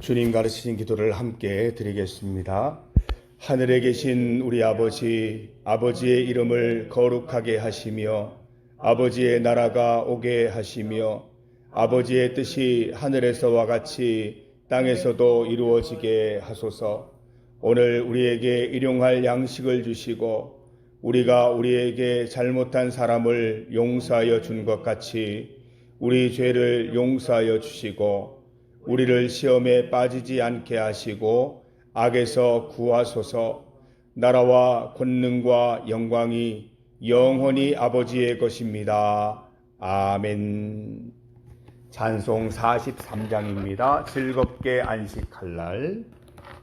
주님 가르치신 기도를 함께 드리겠습니다. 하늘에 계신 우리 아버지, 아버지의 이름을 거룩하게 하시며 아버지의 나라가 오게 하시며 아버지의 뜻이 하늘에서와 같이 땅에서도 이루어지게 하소서. 오늘 우리에게 일용할 양식을 주시고 우리가 우리에게 잘못한 사람을 용서하여 준 것 같이 우리 죄를 용서하여 주시고 우리를 시험에 빠지지 않게 하시고 악에서 구하소서. 나라와 권능과 영광이 영원히 아버지의 것입니다. 아멘. 찬송 43장입니다. 즐겁게 안식할 날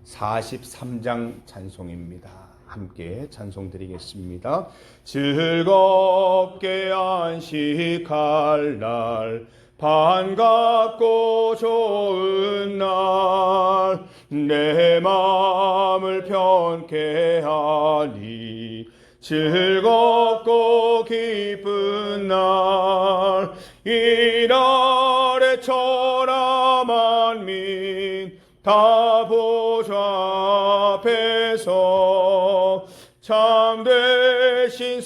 43장 찬송입니다. 함께 찬송 드리겠습니다. 즐겁게 안식할 날 반갑고 좋은 날 내 마음을 편케 하니 즐겁고 기쁜 날 이 날에 천하 만민 다 보좌 앞에서 참되신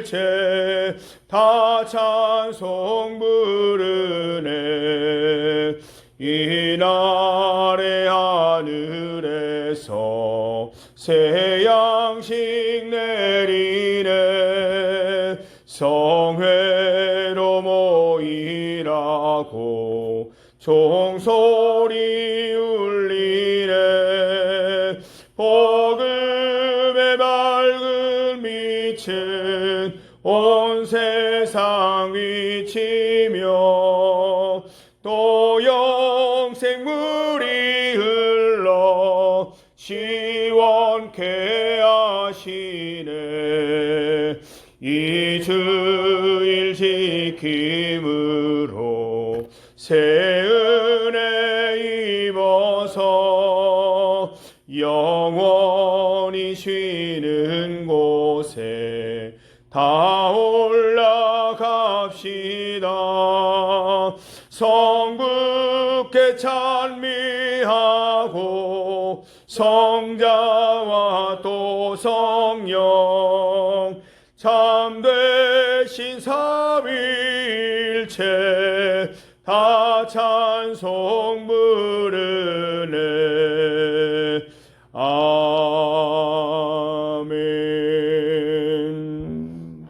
삼위일체 다 찬송 부르네. 이 날에 하늘에서 새 양식 내리네. 성회로 모이라고 종소리 울리네. 복음의 밝은 빛은 온 세상 비치며 또 영생물이 흘러 시원케 하시네. 이 주일 지킴으로 새 은혜 입어서 영원히 쉬는 곳에 다 올라갑시다. 성부께 찬미하고 성자와 또 성령 참되신 삼위일체 다 찬송 부르네. 아멘.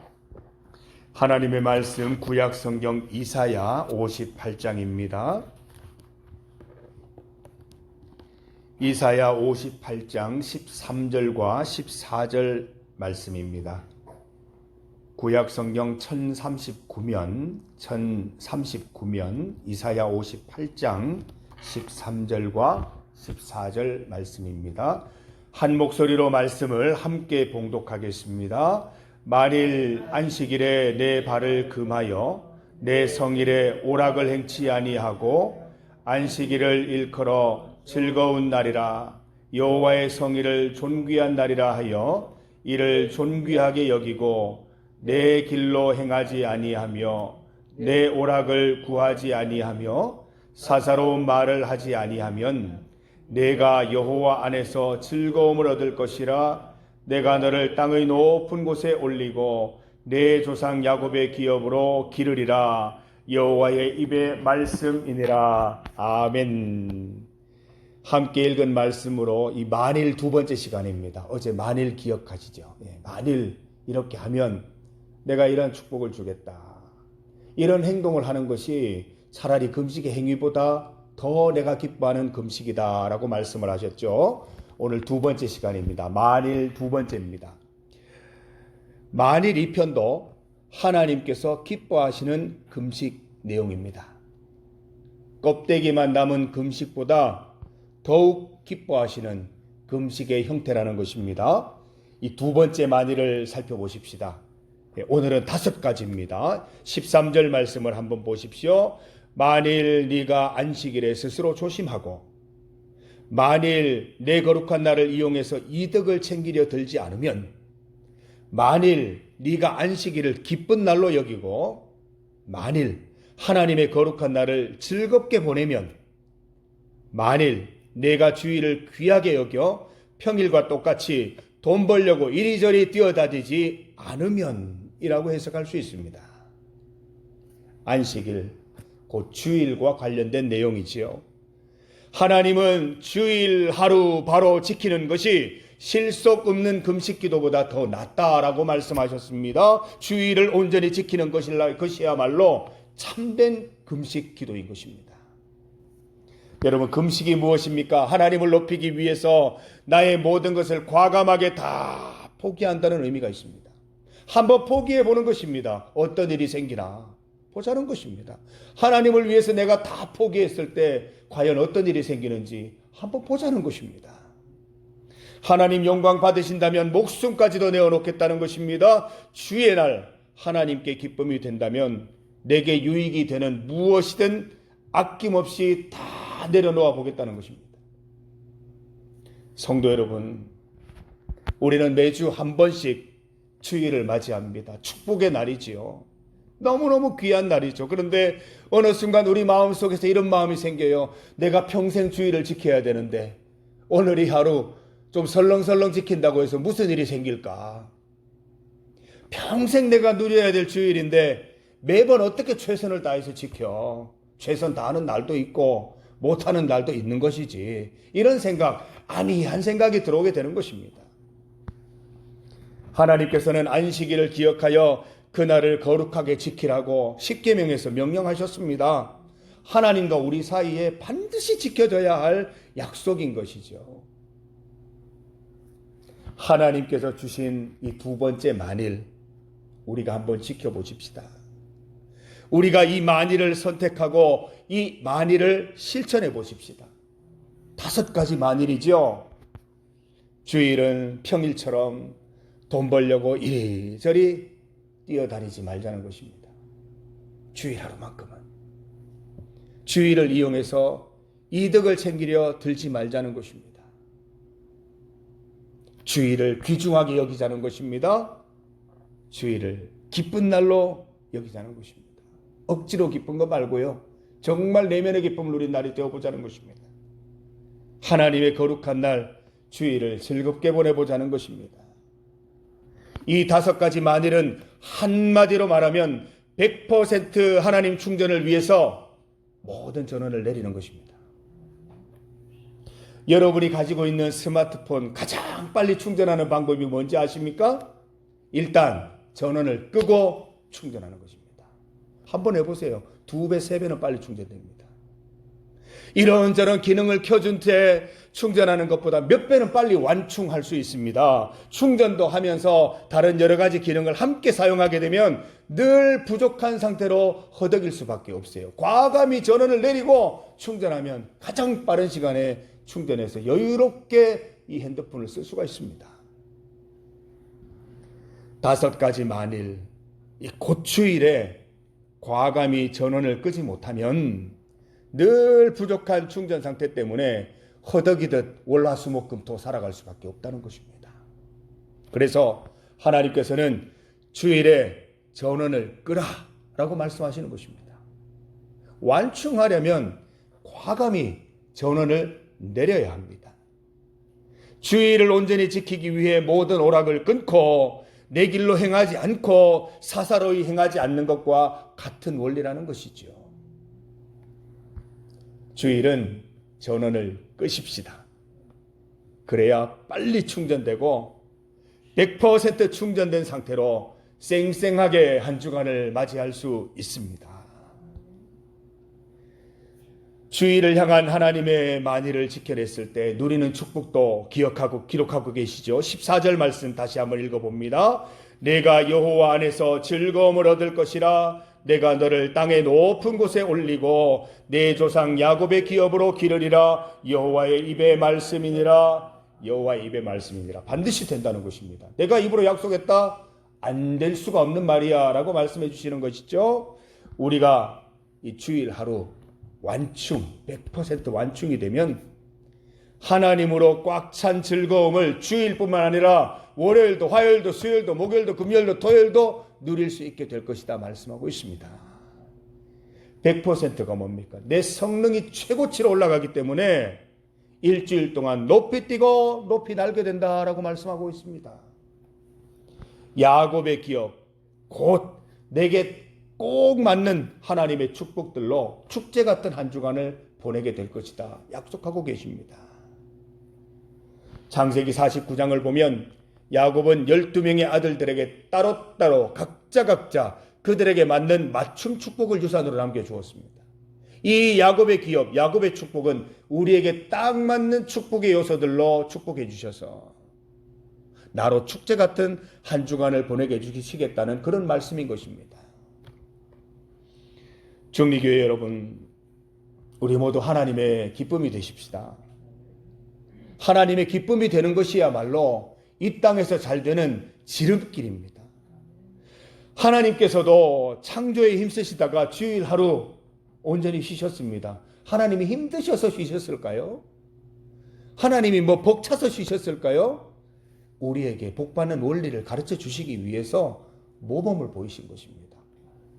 하나님의 말씀 구약성경 이사야 58장입니다. 이사야 58장 13절과 14절 말씀입니다. 구약성경 1039면 이사야 58장 13절과 14절 말씀입니다. 한 목소리로 말씀을 함께 봉독하겠습니다. 만일 안식일에 내 발을 금하여 내 성일에 오락을 행치 아니하고 안식일을 일컬어 즐거운 날이라 여호와의 성일을 존귀한 날이라 하여 이를 존귀하게 여기고 내 길로 행하지 아니하며 내 오락을 구하지 아니하며 사사로운 말을 하지 아니하면 내가 여호와 안에서 즐거움을 얻을 것이라. 내가 너를 땅의 높은 곳에 올리고 내 조상 야곱의 기업으로 기르리라. 여호와의 입의 말씀이니라. 아멘. 함께 읽은 말씀으로 이 만일 두 번째 시간입니다. 어제 만일 기억하시죠? 만일 이렇게 하면 내가 이런 축복을 주겠다. 이런 행동을 하는 것이 차라리 금식의 행위보다 더 내가 기뻐하는 금식이다 라고 말씀을 하셨죠. 오늘 두 번째 시간입니다. 만일 두 번째입니다. 만일 2편도 하나님께서 기뻐하시는 금식 내용입니다. 껍데기만 남은 금식보다 더욱 기뻐하시는 금식의 형태라는 것입니다. 이 두 번째 만일을 살펴보십시다. 오늘은 5가지입니다. 13절 말씀을 한번 보십시오. 만일 네가 안식일에 스스로 조심하고 만일 내 거룩한 날을 이용해서 이득을 챙기려 들지 않으면 만일 네가 안식일을 기쁜 날로 여기고 만일 하나님의 거룩한 날을 즐겁게 보내면 만일 내가 주일을 귀하게 여겨 평일과 똑같이 돈 벌려고 이리저리 뛰어다니지 않으면 이라고 해석할 수 있습니다. 안식일, 곧 주일과 관련된 내용이지요. 하나님은 주일 하루 바로 지키는 것이 실속 없는 금식 기도보다 더 낫다라고 말씀하셨습니다. 주일을 온전히 지키는 것이야말로 참된 금식 기도인 것입니다. 여러분, 금식이 무엇입니까? 하나님을 높이기 위해서 나의 모든 것을 과감하게 다 포기한다는 의미가 있습니다. 한번 포기해 보는 것입니다. 어떤 일이 생기나 보자는 것입니다. 하나님을 위해서 내가 다 포기했을 때 과연 어떤 일이 생기는지 한번 보자는 것입니다. 하나님 영광 받으신다면 목숨까지도 내어놓겠다는 것입니다. 주의 날 하나님께 기쁨이 된다면 내게 유익이 되는 무엇이든 아낌없이 다 내려놓아 보겠다는 것입니다. 성도 여러분, 우리는 매주 한 번씩 주일을 맞이합니다. 축복의 날이지요. 너무너무 귀한 날이죠. 그런데 어느 순간 우리 마음속에서 이런 마음이 생겨요. 내가 평생 주일을 지켜야 되는데 오늘 이 하루 좀 설렁설렁 지킨다고 해서 무슨 일이 생길까? 평생 내가 누려야 될 주일인데 매번 어떻게 최선을 다해서 지켜? 최선 다하는 날도 있고 못하는 날도 있는 것이지. 이런 생각, 아니한 생각이 들어오게 되는 것입니다. 하나님께서는 안식일을 기억하여 그날을 거룩하게 지키라고 십계명에서 명령하셨습니다. 하나님과 우리 사이에 반드시 지켜져야 할 약속인 것이죠. 하나님께서 주신 이 두 번째 만일, 우리가 한번 지켜보십시다. 우리가 이 만일을 선택하고 이 만일을 실천해 보십시다. 5가지 만일이죠. 주일은 평일처럼 돈 벌려고 이리저리 뛰어다니지 말자는 것입니다. 주일 하루만큼은. 주일을 이용해서 이득을 챙기려 들지 말자는 것입니다. 주일을 귀중하게 여기자는 것입니다. 주일을 기쁜 날로 여기자는 것입니다. 억지로 기쁜 거 말고요. 정말 내면의 기쁨을 누린 날이 되어보자는 것입니다. 하나님의 거룩한 날 주일을 즐겁게 보내보자는 것입니다. 이 5가지 만일은 한마디로 말하면 100% 하나님 충전을 위해서 모든 전원을 내리는 것입니다. 여러분이 가지고 있는 스마트폰 가장 빨리 충전하는 방법이 뭔지 아십니까? 일단 전원을 끄고 충전하는 것입니다. 한번 해보세요. 2배, 3배는 빨리 충전됩니다. 이런저런 기능을 켜준 채 충전하는 것보다 몇 배는 빨리 완충할 수 있습니다. 충전도 하면서 다른 여러 가지 기능을 함께 사용하게 되면 늘 부족한 상태로 허덕일 수밖에 없어요. 과감히 전원을 내리고 충전하면 가장 빠른 시간에 충전해서 여유롭게 이 핸드폰을 쓸 수가 있습니다. 5가지 만일, 이 고추일에 과감히 전원을 끄지 못하면 늘 부족한 충전 상태 때문에 허덕이듯 월화수목금토 살아갈 수밖에 없다는 것입니다. 그래서 하나님께서는 주일에 전원을 끄라 라고 말씀하시는 것입니다. 완충하려면 과감히 전원을 내려야 합니다. 주일을 온전히 지키기 위해 모든 오락을 끊고 내 길로 행하지 않고 사사로이 행하지 않는 것과 같은 원리라는 것이죠. 주일은 전원을 끄십시다. 그래야 빨리 충전되고 100% 충전된 상태로 쌩쌩하게 한 주간을 맞이할 수 있습니다. 주일을 향한 하나님의 만일을 지켜냈을 때 누리는 축복도 기록하고 계시죠. 14절 말씀 다시 한번 읽어봅니다. 내가 여호와 안에서 즐거움을 얻을 것이라. 내가 너를 땅의 높은 곳에 올리고 내 조상 야곱의 기업으로 기르리라. 여호와의 입의 말씀이니라. 여호와의 입의 말씀이니라. 반드시 된다는 것입니다. 내가 입으로 약속했다. 안 될 수가 없는 말이야 라고 말씀해 주시는 것이죠. 우리가 이 주일 하루 완충, 100% 완충이 되면 하나님으로 꽉 찬 즐거움을 주일뿐만 아니라 월요일도, 화요일도, 수요일도, 목요일도, 금요일도, 토요일도 누릴 수 있게 될 것이다 말씀하고 있습니다. 100%가 뭡니까? 내 성능이 최고치로 올라가기 때문에 일주일 동안 높이 뛰고 높이 날게 된다라고 말씀하고 있습니다. 야곱의 기업, 곧 내게 꼭 맞는 하나님의 축복들로 축제 같은 한 주간을 보내게 될 것이다 약속하고 계십니다. 창세기 49장을 보면 야곱은 12명의 아들들에게 따로따로 각자 그들에게 맞는 맞춤 축복을 유산으로 남겨주었습니다. 이 야곱의 기업, 야곱의 축복은 우리에게 딱 맞는 축복의 요소들로 축복해 주셔서 나로 축제 같은 한 주간을 보내게 해주시겠다는 그런 말씀인 것입니다. 정리교회 여러분, 우리 모두 하나님의 기쁨이 되십시다. 하나님의 기쁨이 되는 것이야말로 이 땅에서 잘 되는 지름길입니다. 하나님께서도 창조에 힘쓰시다가 주일 하루 온전히 쉬셨습니다. 하나님이 힘드셔서 쉬셨을까요? 하나님이 벅차서 쉬셨을까요? 우리에게 복받는 원리를 가르쳐 주시기 위해서 모범을 보이신 것입니다.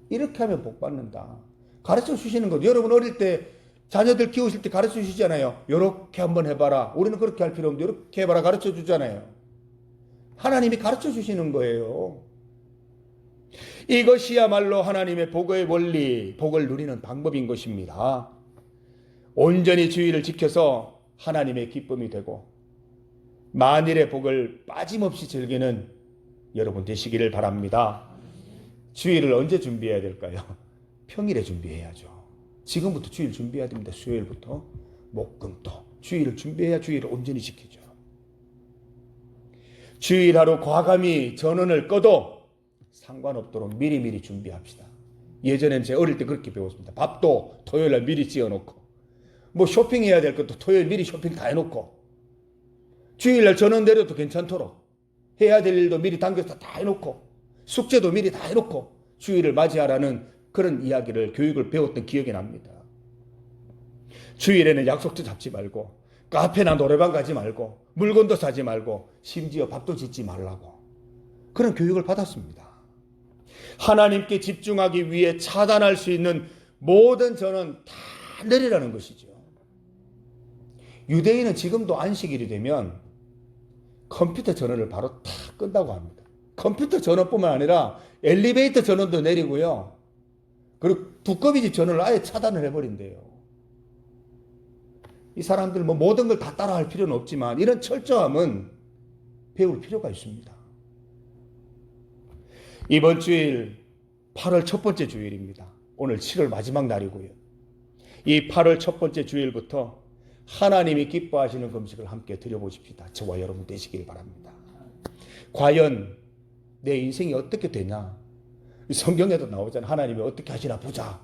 이렇게 하면 복받는다. 가르쳐 주시는 것. 여러분 어릴 때 자녀들 키우실 때 가르쳐 주시잖아요. 이렇게 한번 해봐라. 우리는 그렇게 할 필요 없는데 이렇게 해봐라 가르쳐 주잖아요. 하나님이 가르쳐 주시는 거예요. 이것이야말로 하나님의 복의 원리, 복을 누리는 방법인 것입니다. 온전히 주의를 지켜서 하나님의 기쁨이 되고 만일의 복을 빠짐없이 즐기는 여러분 되시기를 바랍니다. 주일을 언제 준비해야 될까요? 평일에 준비해야죠. 지금부터 주일 준비해야 됩니다. 수요일부터 목금토 주일을 준비해야 주일을 온전히 지키죠. 주일 하루 과감히 전원을 꺼도 상관없도록 미리미리 준비합시다. 예전에는 제 어릴 때 그렇게 배웠습니다. 밥도 토요일날 미리 지어놓고 쇼핑해야 될 것도 토요일 미리 쇼핑 다 해놓고 주일날 전원 내려도 괜찮도록 해야 될 일도 미리 당겨서 다 해놓고 숙제도 미리 다 해놓고 주일을 맞이하라는 그런 이야기를 교육을 배웠던 기억이 납니다. 주일에는 약속도 잡지 말고 카페나 노래방 가지 말고 물건도 사지 말고 심지어 밥도 짓지 말라고 그런 교육을 받았습니다. 하나님께 집중하기 위해 차단할 수 있는 모든 전원 다 내리라는 것이죠. 유대인은 지금도 안식일이 되면 컴퓨터 전원을 바로 탁 끈다고 합니다. 컴퓨터 전원뿐만 아니라 엘리베이터 전원도 내리고요. 그리고 두꺼비 집 전원을 아예 차단을 해버린대요. 이 사람들 모든 걸 다 따라할 필요는 없지만 이런 철저함은 배울 필요가 있습니다. 이번 주일 8월 첫 번째 주일입니다. 오늘 7월 마지막 날이고요. 이 8월 첫 번째 주일부터 하나님이 기뻐하시는 금식을 함께 드려보십시다. 저와 여러분 되시길 바랍니다. 과연 내 인생이 어떻게 되냐? 성경에도 나오잖아요. 하나님이 어떻게 하시나 보자.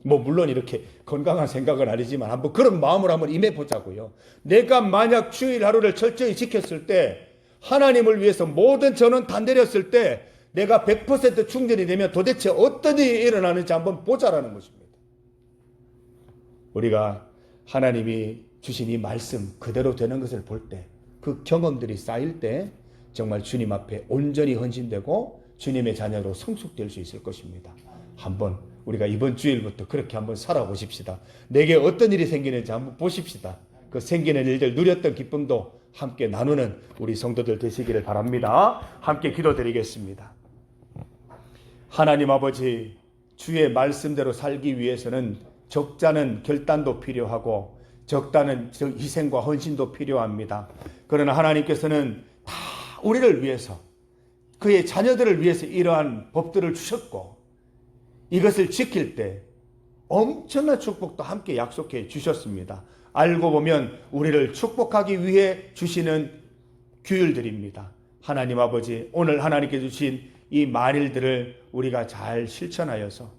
물론 이렇게 건강한 생각은 아니지만 한번 그런 마음으로 한번 임해보자고요. 내가 만약 주일 하루를 철저히 지켰을 때 하나님을 위해서 모든 전원 다 내렸을 때 내가 100% 충전이 되면 도대체 어떤 일이 일어나는지 한번 보자라는 것입니다. 우리가 하나님이 주신 이 말씀 그대로 되는 것을 볼 때 그 경험들이 쌓일 때 정말 주님 앞에 온전히 헌신되고 주님의 자녀로 성숙될 수 있을 것입니다. 한번 우리가 이번 주일부터 그렇게 한번 살아보십시다. 내게 어떤 일이 생기는지 한번 보십시다. 그 생기는 일들 누렸던 기쁨도 함께 나누는 우리 성도들 되시기를 바랍니다. 함께 기도드리겠습니다. 하나님 아버지, 주의 말씀대로 살기 위해서는 적잖은 결단도 필요하고 적다는 희생과 헌신도 필요합니다. 그러나 하나님께서는 다 우리를 위해서 그의 자녀들을 위해서 이러한 법들을 주셨고 이것을 지킬 때 엄청난 축복도 함께 약속해 주셨습니다. 알고 보면 우리를 축복하기 위해 주시는 규율들입니다. 하나님 아버지, 오늘 하나님께 주신 이 만일들을 우리가 잘 실천하여서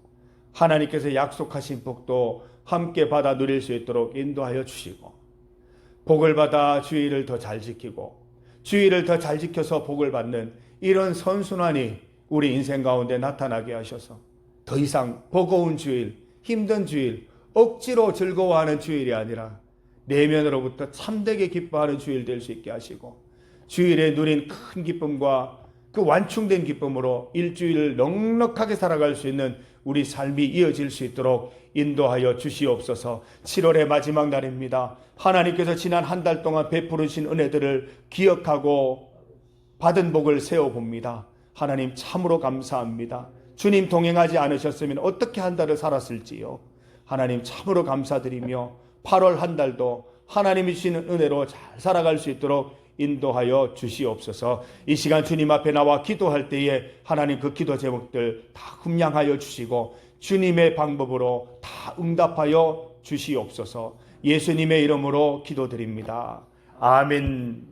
하나님께서 약속하신 복도 함께 받아 누릴 수 있도록 인도하여 주시고 복을 받아 주의를 더 잘 지키고 주의를 더 잘 지켜서 복을 받는 이런 선순환이 우리 인생 가운데 나타나게 하셔서 더 이상 버거운 주일, 힘든 주일, 억지로 즐거워하는 주일이 아니라 내면으로부터 참되게 기뻐하는 주일 될 수 있게 하시고 주일에 누린 큰 기쁨과 그 완충된 기쁨으로 일주일을 넉넉하게 살아갈 수 있는 우리 삶이 이어질 수 있도록 인도하여 주시옵소서. 7월의 마지막 날입니다. 하나님께서 지난 한 달 동안 베푸르신 은혜들을 기억하고 받은 복을 세워봅니다. 하나님 참으로 감사합니다. 주님 동행하지 않으셨으면 어떻게 한 달을 살았을지요. 하나님 참으로 감사드리며 8월 한 달도 하나님이 주시는 은혜로 잘 살아갈 수 있도록 인도하여 주시옵소서. 이 시간 주님 앞에 나와 기도할 때에 하나님 그 기도 제목들 다 hum량하여 주시고 주님의 방법으로 다 응답하여 주시옵소서. 예수님의 이름으로 기도드립니다. 아멘.